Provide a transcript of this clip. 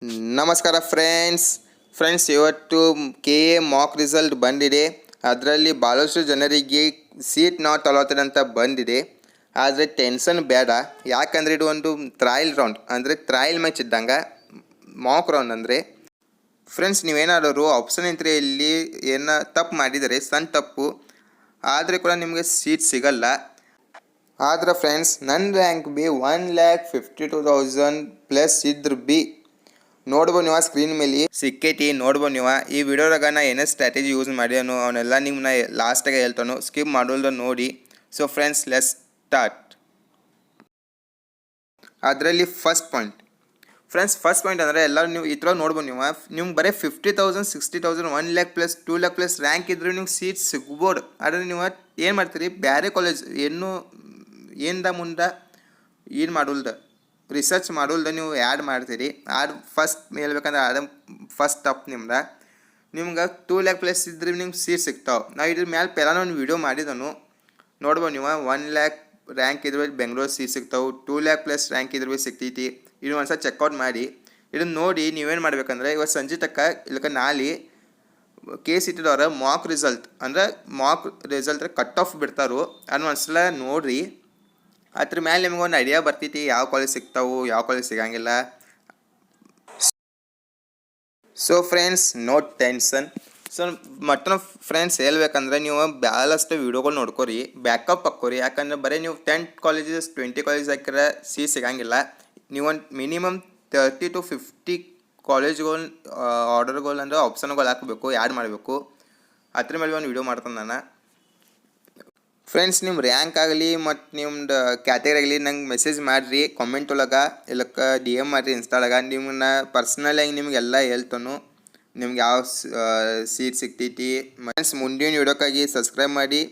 ನಮಸ್ಕಾರ ಫ್ರೆಂಡ್ಸ್ ಇವತ್ತು K A Mach result ಬಂದಿದೆ. ಅದರಲ್ಲಿ ಭಾಳಷ್ಟು ಜನರಿಗೆ ಸೀಟ್ ನಾಟ್ ಅಲಾಟೆಡ್ ಅಂತ ಬಂದಿದೆ. ಆದರೆ ಟೆನ್ಷನ್ ಬೇಡ, ಯಾಕಂದರೆ ಇದು ಒಂದು ಟ್ರಯಲ್ ರೌಂಡ್, ಅಂದರೆ ಟ್ರಯಲ್ ಮ್ಯಾಚ್ ಇದ್ದಂಗೆ. ಮಾಕ್ ರೌಂಡ್ ಅಂದರೆ ಫ್ರೆಂಡ್ಸ್, ನೀವೇನಾದರೂ ಆಪ್ಷನ್ ಎಂಟ್ರಿಯಲ್ಲಿ ಏನೋ ತಪ್ಪು ಮಾಡಿದರೆ, ಸಣ್ಣ ತಪ್ಪು ಆದರೆ ಕೂಡ ನಿಮಗೆ ಸೀಟ್ ಸಿಗಲ್ಲ. ಆದ್ರೆ ಫ್ರೆಂಡ್ಸ್, ನನ್ನ ರ್ಯಾಂಕ್ ಬಿ 1,52,000 ಪ್ಲಸ್ ಇದ್ರ ಬಿ ನೋಡ್ಬೋದು ನೀವು ಸ್ಕ್ರೀನ್ ಮೇಲೆ ಸಿಕ್ಕೈತಿ. ನೋಡ್ಬೋದು ನೀವು ಈ ವಿಡಿಯೋದಾಗ ನಾ ಏನೇ ಸ್ಟ್ರಾಟಜಿ ಯೂಸ್ ಮಾಡ್ಯಾನು ಅವನ್ನೆಲ್ಲ ನಿಮ್ನ ಲಾಸ್ಟಾಗೆ ಹೇಳ್ತಾನು, ಸ್ಕಿಪ್ ಮಾಡೋಲ್ದ ನೋಡಿ. So friends, let's start. ಅದರಲ್ಲಿ ಫಸ್ಟ್ ಪಾಯಿಂಟ್ ಅಂದರೆ ಎಲ್ಲರೂ ನೀವು ಈ ಥರ ನೋಡ್ಬೋದು. ನಿಮ್ಗೆ ಬರೀ 50,000 60,000 1 lakh plus 2 lakh plus rank ಇದ್ರೆ ನಿಮ್ಗೆ ಸೀಟ್ ಸಿಗ್ಬೋದು. ಆದರೆ ನೀವು ಏನು ಮಾಡ್ತೀರಿ, ಬೇರೆ ಕಾಲೇಜ್ ಮುಂದೆ ಏನು ಮಾಡೋಲ್ದ, ರಿಸರ್ಚ್ ಮಾಡೋಲ್ದ ನೀವು ಆ್ಯಡ್ ಮಾಡ್ತೀರಿ. ಫಸ್ಟ್ ಹೇಳ್ಬೇಕಂದ್ರೆ ಅದು ಫಸ್ಟ್ ತಪ್ಪು ನಿಮ್ಗೆ 2 lakh ಪ್ಲಸ್ ಇದ್ರೆ ನಿಮ್ಗೆ ಸೀಟ್ ಸಿಗ್ತಾವೆ. ನಾವು ಇದ್ರ ಮೇಲೆ ಪೆಲಾನ ಒಂದು ವೀಡಿಯೋ ಮಾಡಿದನು, ನೋಡ್ಬೋದು ನೀವು. 1 lakh ರ್ಯಾಂಕ್ ಇದ್ರೆ ಬೆಂಗಳೂರು ಸೀಟ್ ಸಿಗ್ತಾವೆ, 2 lakh ಪ್ಲಸ್ ರ್ಯಾಂಕ್ ಇದ್ರೆ ಸಿಗ್ತೈತಿ. ಇದು ಒಂದ್ಸಲ ಚೆಕ್ಔಟ್ ಮಾಡಿ. ಇದನ್ನು ನೋಡಿ ನೀವೇನು ಮಾಡ್ಬೇಕಂದ್ರೆ, ಇವತ್ತು ಸಂಜೆ ತಕ್ಕ ಇಲ್ಲಕ ನಾಳೆ KCET mock result cut off ಬಿಡ್ತಾರೋ ಅದನ್ನ ಒಂದ್ಸಲ ನೋಡ್ರಿ. ಅದ್ರ ಮೇಲೆ ನಿಮ್ಗೆ ಒಂದು ಐಡಿಯಾ ಬರ್ತೈತಿ ಯಾವ ಕಾಲೇಜ್ ಸಿಗ್ತಾವು, ಯಾವ ಕಾಲೇಜ್ ಸಿಗಂಗಿಲ್ಲ. So friends, no tension. So ಮತ್ತೊಂದು ಫ್ರೆಂಡ್ಸ್ ಹೇಳ್ಬೇಕಂದ್ರೆ, ನೀವು ಭಾಳಷ್ಟು ವೀಡಿಯೋಗಳು ನೋಡ್ಕೊರಿ, ಬ್ಯಾಕಪ್ ಹಾಕ್ಕೋರಿ. ಯಾಕಂದ್ರೆ ಬರೀ ನೀವು 10 ಕಾಲೇಜಸ್ 20 ಕಾಲೇಜ್ ಹಾಕಿದ್ರೆ ಸೀಟ್ ಸಿಗಂಗಿಲ್ಲ. ನೀವೊಂದು ಮಿನಿಮಮ್ 30 to 50 ಕಾಲೇಜ್ಗಳು ಆರ್ಡರ್ಗಳು ಅಂದರೆ ಆಪ್ಷನ್ಗಳು ಹಾಕಬೇಕು, ಆ್ಯಡ್ ಮಾಡಬೇಕು. ಅದ್ರ ಮೇಲೆ ಒಂದು ವೀಡಿಯೋ ಮಾಡ್ತಾನೆ ನಾನು. ಫ್ರೆಂಡ್ಸ್, ನಿಮ್ಮ ರ್ಯಾಂಕ್ ಆಗಲಿ ಮತ್ತು ನಿಮ್ದು ಕ್ಯಾಟಗರಿ ಆಗಲಿ ನಂಗೆ ಮೆಸೇಜ್ ಮಾಡಿರಿ ಕಾಮೆಂಟ್ ಒಳಗೆ, ಇಲ್ಲಕ್ಕ DM ಮಾಡಿರಿ ಇನ್ಸ್ಟಾದಾಗ. ನಿಮ್ಮನ್ನ ಪರ್ಸ್ನಲಾಗಿ ನಿಮಗೆಲ್ಲ ಹೇಳ್ತಾನು, ನಿಮ್ಗೆ ಯಾವ ಸೀಟ್ ಸಿಗ್ತೈತಿ. ಫ್ರೆಂಡ್ಸ್, ಮುಂದಿನ ವೀಡಿಯೋಕ್ಕಾಗಿ ಸಬ್ಸ್ಕ್ರೈಬ್ ಮಾಡಿ.